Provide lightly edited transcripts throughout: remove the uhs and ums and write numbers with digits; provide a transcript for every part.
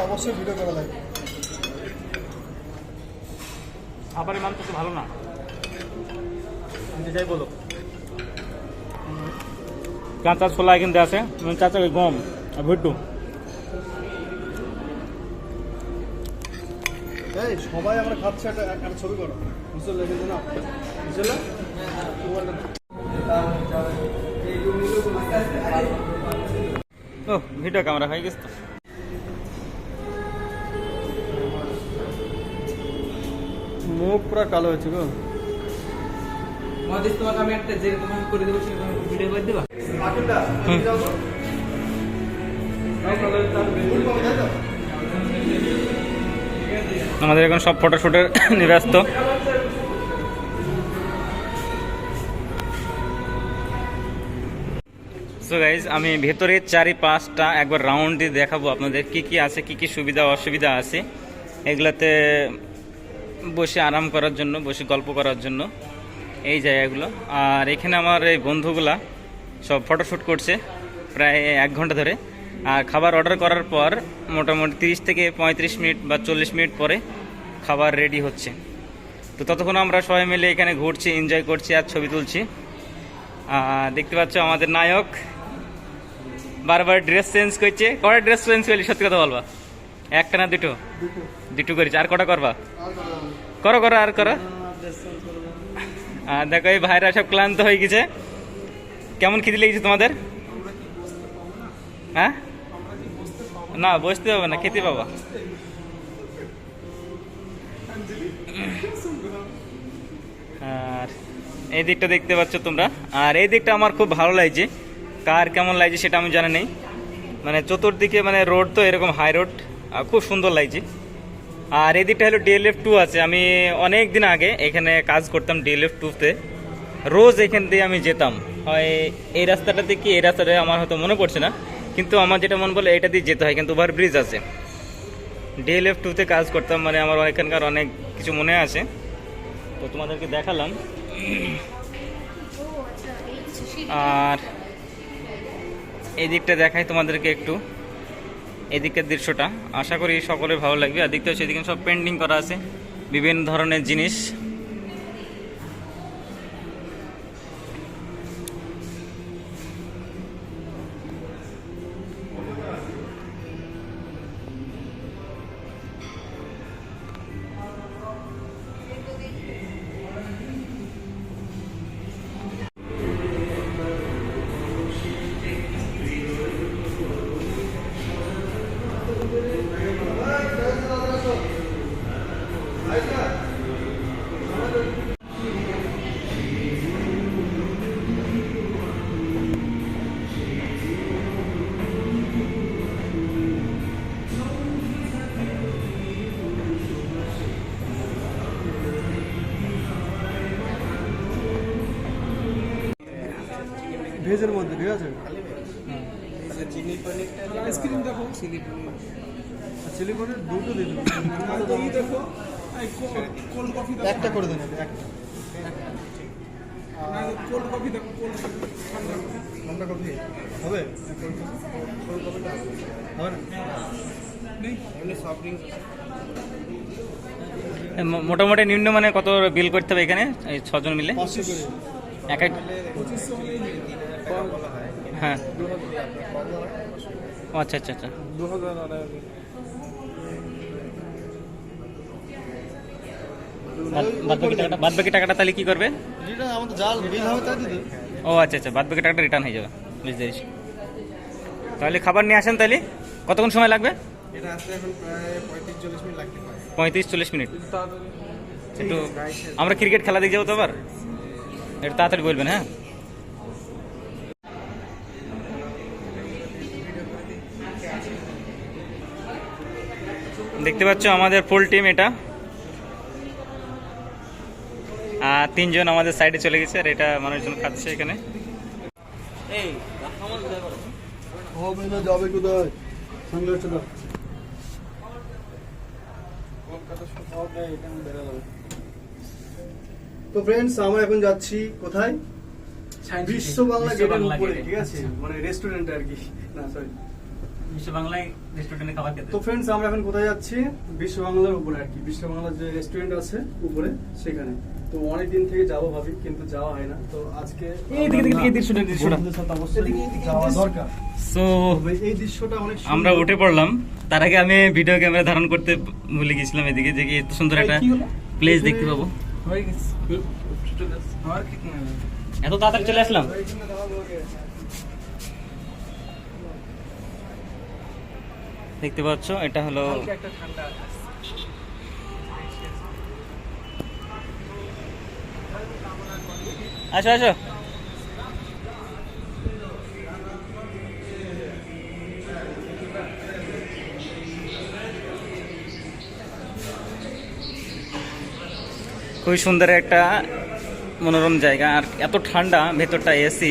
অবশ্যই ভিডিও করা লাগবে। খাবারের মান তো ভালো না, যাই বলো। কাঁচা ছোলা কিন্তু আছে, কাঁচা গম আর ভুট্টু। এই সবাই আমরা খাচ্ছে, একটা ছবি করো, বুঝলে কিন্তু না বুঝলে। ও ভিডিও ক্যামেরা হয়ে গেছে তো। মুখ পুরো কালো হয়েছে গো। মহাদেশ তোমাকে আমি একটা যেরকম করে দেবো সেরকম ভিডিও করে দেবা। আমাদের এখন সব ফটোশুটের ব্যস্ত। সো গাইজ, আমি ভেতরে চারিপাশটা একবার রাউন্ড দিয়ে দেখাবো আপনাদের কি কি আছে, কি কি সুবিধা অসুবিধা আছে এগুলাতে বসে আরাম করার জন্য, বসে গল্প করার জন্য এই জায়গাগুলো। আর এখানে আমার এই বন্ধুগুলা সব ফটোশ্যুট করছে প্রায় 1 ঘন্টা ধরে। আর খাবার অর্ডার করার পর মোটামুটি 30 থেকে 35 মিনিট বা 40 মিনিট পরে খাবার রেডি হচ্ছে। তো ততক্ষণ আমরা সবাই মিলে এখানে ঘুরছি, এনজয় করছি আর ছবি তুলছি। দেখতে পাচ্ছ আমাদের নায়ক বারবার ড্রেস চেঞ্জ করছে। কটা ড্রেস চেঞ্জ করলি সত্যি কথা বলবা? একটা না দুটো? দুটো করেছি। আর কটা করবা? করো করো আর করো। দেখো এই ভাইরা সব ক্লান্ত হয়ে গেছে। কেমন খিদে লেগেছে তোমাদের? হ্যাঁ না, বসতে হবে না, খেতে পাবা। আর এই দিকটা দেখতে পাচ্ছ তোমরা। আর এই দিকটা আমার খুব ভালো লাগছে, কার কেমন লাগছে সেটা আমি জানি নেই। মানে চতুর্দিকে মানে রোড তো এরকম হাই রোড, খুব সুন্দর লাগছে। আর এই দিকটা হলো DLF 2 আছে। আমি অনেক দিন আগে এখানে কাজ করতাম DLF 2-তে, রোজ এখান দিয়ে আমি যেতাম। হয় এই রাস্তাটাতে কি এই রাস্তাটা আমার হয়তো মনে পড়ছে না, কিন্তু আমার যেটা মনে বলে এটা দিয়ে যেতে হয়, কিন্তু ওভারব্রিজ আছে। DLF 2-তে কাজ করতাম, মানে আমার এখানকার অনেক কিছু মনে আছে, তো তোমাদেরকে দেখালাম। আর এই দিকটা দেখাই তোমাদেরকে একটু, এদিকের দৃশ্যটা আশা করি সকলের ভালো লাগবে। আর দেখতে হচ্ছে এদিকে সব পেন্টিং করা আছে বিভিন্ন ধরনের জিনিস। ভেজের মধ্যে ঠিক আছে। চিলি পনির আইসক্রিম দেখো, চিলি পনির চিলি পনির দুটো দিয়ে দেবো। দেখো, কোল্ড কফি একটা করে দেন, একটা কোল্ড কফি দেখো, কোল্ড ঠান্ডা কফি হবে? কোল্ড কফিটা হবে না? নেই এমনি সফট ড্রিঙ্কস। মোটামুটি নিম্ন মানে কত বিল করতে হবে এখানে এই 6 জন মিলে? 500 করে এক এক 2500 হলেই বলা হয়। হ্যাঁ, 2000 আচ্ছা আচ্ছা আচ্ছা। 2000 বাদ বাকি টাকাটা তাহলে কি করবে? যেটা আমাদের জাল বিল হবে তাই দিতে। ও আচ্ছা আচ্ছা, বাদ বাকি টাকাটা রিটার্ন হয়ে যাবে, বুঝতে পেরেছি। তাহলে খাবার নিয়ে আসেন। তাহলে কতক্ষণ সময় লাগবে? এটা আসতে এখন প্রায় 35-40 মিনিট লাগতে পারে। 35-40 মিনিট। একটু আমরা ক্রিকেট খেলা দেখে যাবো তো আবার, একটু তাড়াতাড়ি বলবেন। হ্যাঁ, দেখতে পাচ্ছ আমাদের ফুল টিম এটা। আর 3 জন আমাদের সাইডে চলে গেছে, আর এটা মানুষজন খাচ্ছে এখানে। এই হবে না, যাবে কোথায়? সঙ্গে চলো। তো ফ্রেন্ডস, আমরা এখন যাচ্ছি কোথায়? বিশ্ব বাংলা গেটের উপরে, ঠিক আছে, মানে রেস্টুরেন্টে আর কি, না সরি বিশ্ব বাংলায় রেস্টুরেন্টে খাবার খেতে। তো ফ্রেন্ডস, আমরা এখন কোথায় যাচ্ছি? বিশ্ব বাংলার উপরে আর কি, বিশ্ব বাংলার যে রেস্টুরেন্ট আছে উপরে সেখানে। তো অনেকদিন থেকে যাবো ভাবি, কিন্তু যাওয়া হয় না। তো আজকে এই দৃশ্যটা বন্ধুদের সাথে অবশ্যই যাওয়া দরকার। সো এই দৃশ্যটা অনেক সুন্দর। আমরা উঠে পড়লাম। তার আগে আমি ভিডিও ক্যামেরা ধারণ করতে ভুলে গেছিলাম এদিকে, যে কি এত সুন্দর একটা প্লেস দেখতে পাবো। এত তাড়াতাড়ি চলে আসলাম। দেখতে পাচ্ছ, এটা হলো আসো আসো। খুবই সুন্দর একটা মনোরম জায়গা, আর এত ঠান্ডা, ভেতরটা এসি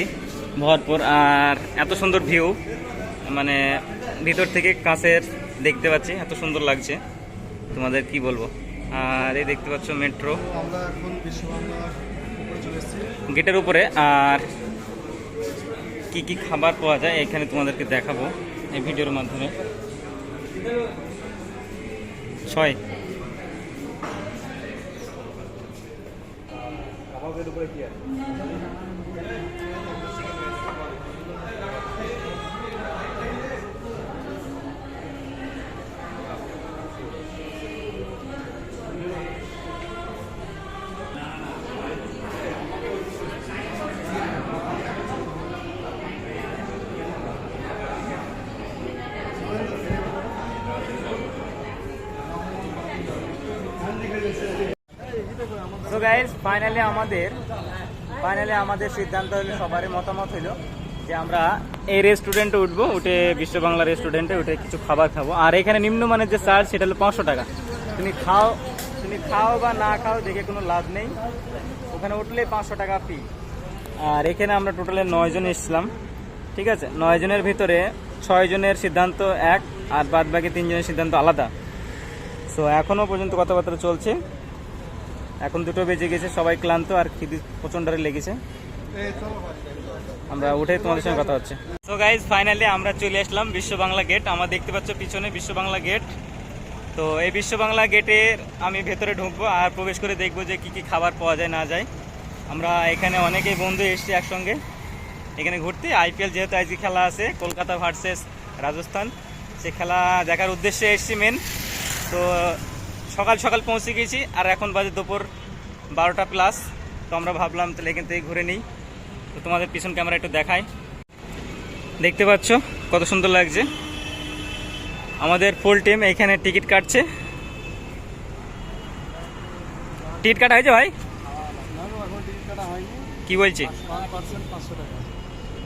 ভরপুর, আর এত সুন্দর ভিউ, মানে ভিতর থেকে কাছের দেখতে পাচ্ছি, এত সুন্দর লাগছে, তোমাদের কি বলবো। আর এই দেখতে পাচ্ছ মেট্রো আমরা এখন বিশ্ব বাংলার উপরে চলে এসেছি, গেটের উপরে। আর কি কি খাবার পাওয়া যায় এখানে তোমাদেরকে দেখাবো এই ভিডিওর মাধ্যমে। ছয় আমাদের উপরে কি আছে? সো গাইস, ফাইনালি আমাদের সিদ্ধান্ত হলো, সবারই মতামত হলো যে আমরা এই রেস্টুরেন্টে উঠবো, উঠে বিশ্ব বাংলা রেস্টুরেন্টে উঠে কিছু খাবার খাবো। আর এখানে নিম্নমানের যে চার্জ সেটা হলো 500 টাকা। তুমি খাও বা না খাও, দেখে কোনো লাভ নেই, ওখানে উঠলে 500 টাকা ফি। আর এখানে আমরা টোটালে 9 জন এসেছিলাম, ঠিক আছে। 9 জনের ভিতরে 6 জনের সিদ্ধান্ত এক, আর বাদ বাকি 3 জনের সিদ্ধান্ত আলাদা। সো এখনও পর্যন্ত কথাবার্তা চলছে, এখন 2টো বেজে গেছে, সবাই ক্লান্ত আর খিদে প্রচণ্ড লেগেছে। আমরা উঠে তোমাদের সঙ্গে কথা হচ্ছে। সো গাইজ, ফাইনালি আমরা চলে আসলাম বিশ্ব বাংলা গেট। আমরা দেখতে পাচ্ছ পিছনে বিশ্ব বাংলা গেট। তো এই বিশ্ব বাংলা গেটের আমি ভেতরে ঢুকবো আর প্রবেশ করে দেখবো যে কি কি খাবার পাওয়া যায় না যায়। আমরা এখানে অনেকেই বন্ধু এসছি একসঙ্গে এখানে ঘুরতে। আইপিএল যেহেতু আজকে খেলা আছে, কলকাতা ভার্সেস রাজস্থান, সে খেলা দেখার উদ্দেশ্যে এসছি মেন। তো সকাল সকাল পৌঁছে গেছি, আর এখন বাজে দুপুর 12টা প্লাস। তো আমরা ভাবলাম তাহলে এখান থেকে ঘুরে নিই। তো তোমাদের পিছন ক্যামেরা একটু দেখাই, দেখতে পাচ্ছ কত সুন্দর লাগছে। আমাদের ফুল টিম এখানে টিকিট কাটছে। টিকিট কাটা হয়েছে ভাই? কি বলছি?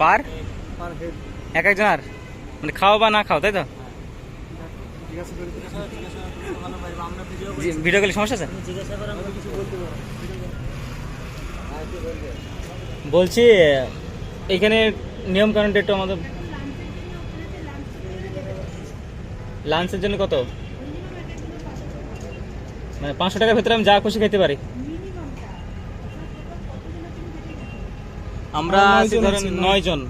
পার এক একজনের, মানে খাও বা না খাও, তাই তো? ভিডিও কলে সমস্যা আছে? বলছি এখানে নিয়ম কানুনটা একটু আমাদের। লাঞ্চের জন্য কত? মানে 500 টাকার ভেতরে আমি যা খুশি খেতে পারি। আমরা ধরেন 9 জন।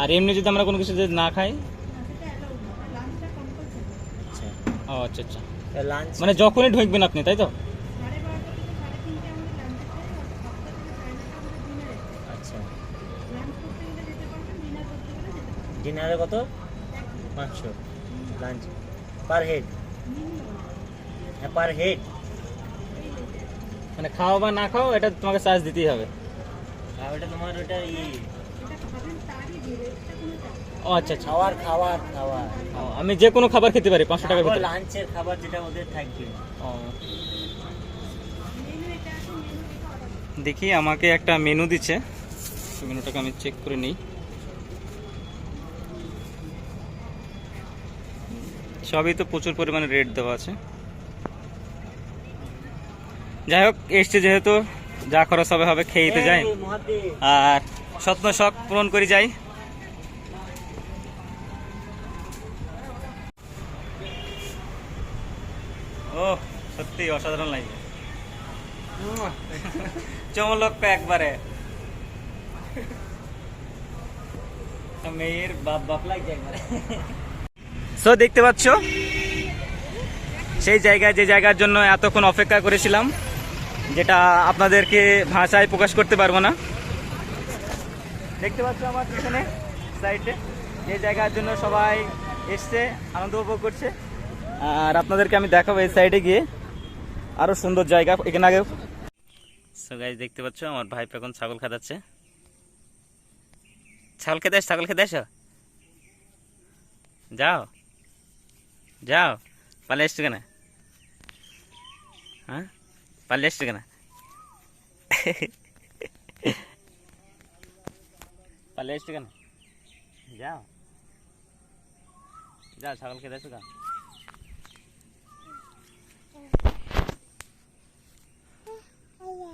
আর এমনি যদি আমরা কোনো কিছু যদি না খাই, ও আচ্ছা আচ্ছা, লাঞ্চ মানে যখনই ঢুকবেন আপনি, তাই তো? আচ্ছা, ডিনারে কত? 500 লাঞ্চ পার হেড। হ্যাঁ, পার হেড, মানে খাও বা না খাও এটা তোমাকে চার্জ দিতেই হবে। আর ওটা তোমার ওটা ও আচ্ছা আচ্ছা, খাবার আমি যে কোনো খাবার খেতে পারি 500 টাকার ভিতরে। লাঞ্চের খাবার যেটা ওদের থাকবে। দেখি আমাকে একটা মেনু দিচ্ছে, মেনুটাকে আমি চেক করে নিই। সবই তো প্রচুর পরিমাণে রেট দেওয়া আছে। যাই হোক, এসছে যেহেতু যা খরচ হবে হবে, খেয়েতে যাই আর স্বপ্ন শখ পূরণ করে যাই। ও সত্যি অসাধারণ লাগে, চমলক একবারে। মেয়ের বাপ বাপ লাগছে একবারে। সো দেখতে পাচ্ছ সেই জায়গায়, যে জায়গার জন্য এতক্ষণ অপেক্ষা করেছিলাম, যেটা আপনাদেরকে ভাষায় প্রকাশ করতে পারবো না। দেখতে পাচ্ছ আমার পিছনে সাইডে যে জায়গার জন্য সবাই এসছে, আনন্দ উপভোগ করছে। আর আপনাদেরকে আমি দেখাবো এই সাইডে গিয়ে আরো সুন্দর জায়গা এখানে আগে। সো গাইস দেখতে পাচ্ছ আমার ভাই এখন ছাগল খাওয়াচ্ছে। ছাগল খেতে আস, ছাগল খেতে আসো, যাও যাও, পালিয়ে আসছো কেন? হ্যাঁ পালিয়ে আসছো কেন? পালিয়ে আসছো কেন? যাও যাও, ছাগল খেতে আসো কেন?